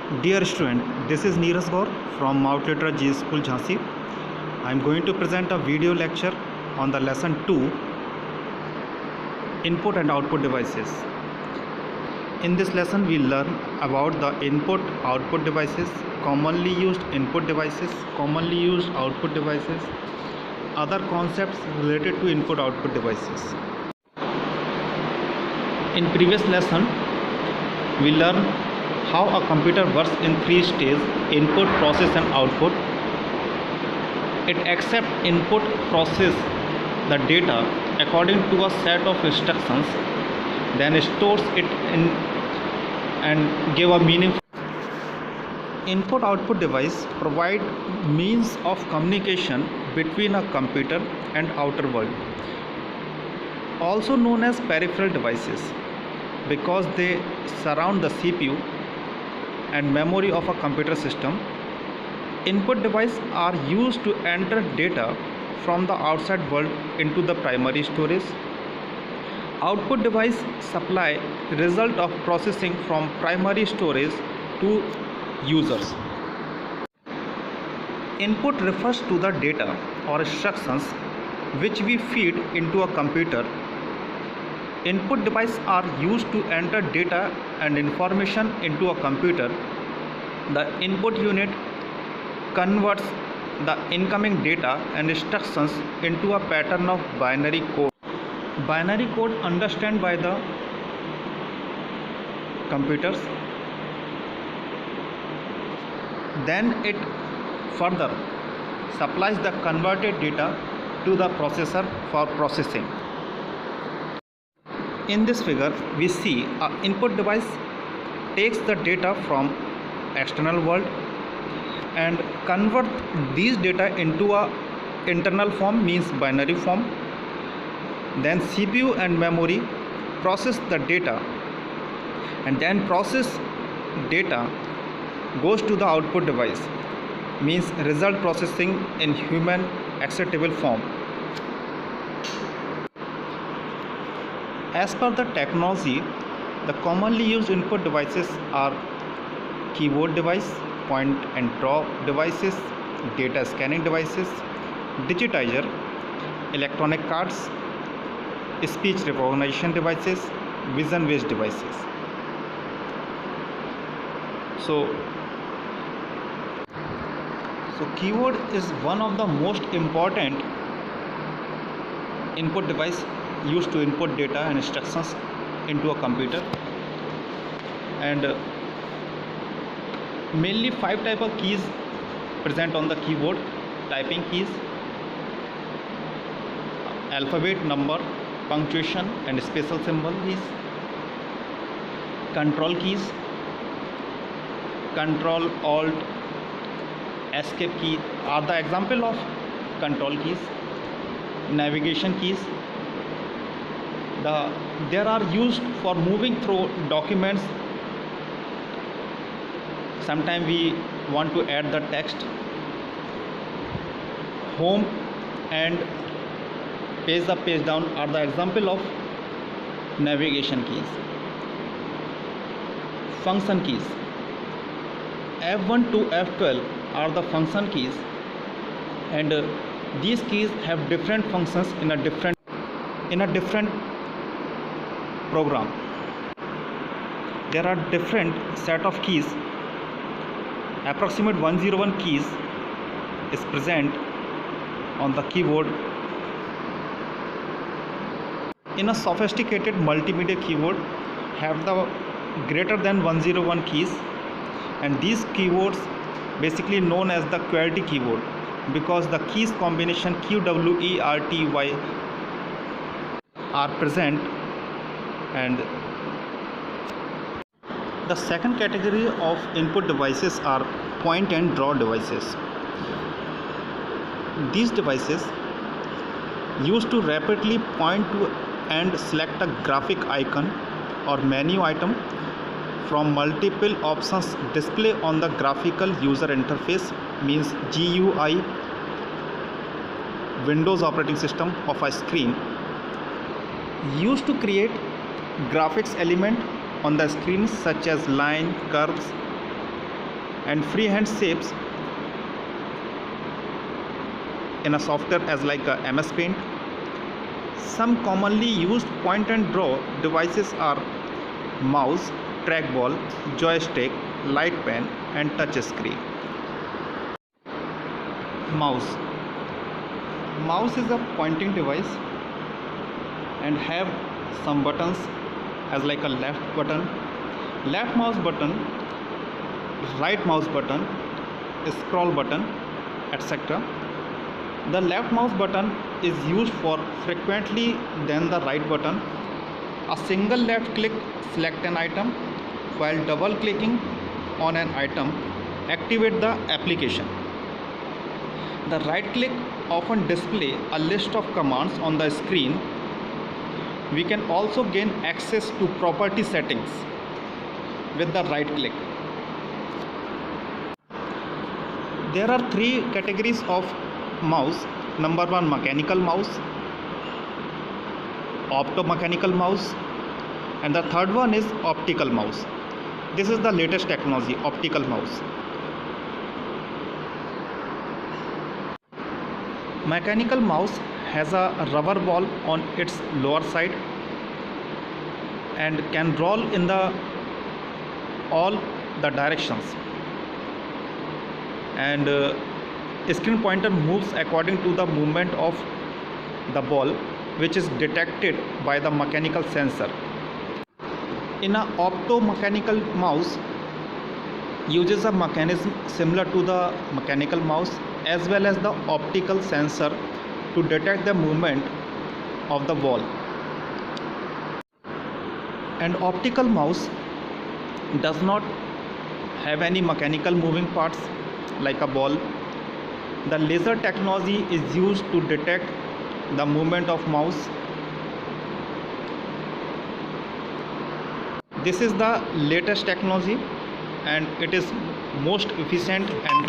Dear student, this is Neeraj Gaur from Mount Litera G School, Jhansi. I am going to present a video lecture on the lesson 2, Input and Output Devices. In this lesson, we learn about the input-output devices, commonly used input devices, commonly used output devices, other concepts related to input-output devices. In previous lesson, we learned how a computer works in three stages: input, process and output. It accepts input, process the data according to a set of instructions, then stores it in and give a meaning. Input output device provide means of communication between a computer and outer world, also known as peripheral devices, because they surround the CPU and memory of a computer system. Input devices are used to enter data from the outside world into the primary storage. Output device supply result of processing from primary storage to users. Input refers to the data or instructions which we feed into a computer. Input devices are used to enter data and information into a computer. The input unit converts the incoming data and instructions into a pattern of binary code. Binary code understood by the computers. Then it further supplies the converted data to the processor for processing. In this figure, we see an input device takes the data from external world and convert these data into a internal form, means binary form. Then CPU and memory process the data, and then process data goes to the output device, means result processing in human acceptable form. As per the technology, the commonly used input devices are keyboard device, point and draw devices, data scanning devices, digitizer, electronic cards, speech recognition devices, vision based devices. So keyboard is one of the most important input device used to input data and instructions into a computer, and mainly 5 type of keys present on the keyboard: typing keys, alphabet, number, punctuation and special symbol keys, control keys, control, alt, escape key are the example of control keys, navigation keys. They are used for moving through documents. Sometimes we want to add the text. Home and page up, page down are the example of navigation keys. Function keys, F1 to F12 are the function keys, and these keys have different functions in a different program. There are different set of keys. Approximate 101 keys is present on the keyboard. In a sophisticated multimedia keyboard have the greater than 101 keys, and these keyboards basically known as the QWERTY keyboard, because the keys combination QWERTY are present. And the second category of input devices are point and draw devices. These devices used to rapidly point to and select a graphic icon or menu item from multiple options display on the graphical user interface, means GUI, Windows operating system of a screen, used to create graphics element on the screen such as line, curves, and freehand shapes in a software as like MS Paint. Some commonly used point and draw devices are mouse, trackball, joystick, light pen and touch screen. Mouse. Mouse is a pointing device and have some buttons as like a left button, left mouse button, right mouse button, scroll button, etc. The left mouse button is used for frequently than the right button. A single left click select an item, while double clicking on an item activate the application. The right click often display a list of commands on the screen. We can also gain access to property settings with the right click. There are three categories of mouse. Number one, mechanical mouse, optomechanical mouse, and the third one is optical mouse. This is the latest technology, optical mouse. Mechanical mouse has a rubber ball on its lower side and can roll in all the directions, and screen pointer moves according to the movement of the ball, which is detected by the mechanical sensor. In a optomechanical mouse uses a mechanism similar to the mechanical mouse as well as the optical sensor to detect the movement of the ball. And optical mouse does not have any mechanical moving parts like a ball. The laser technology is used to detect the movement of mouse. This is the latest technology and it is most efficient and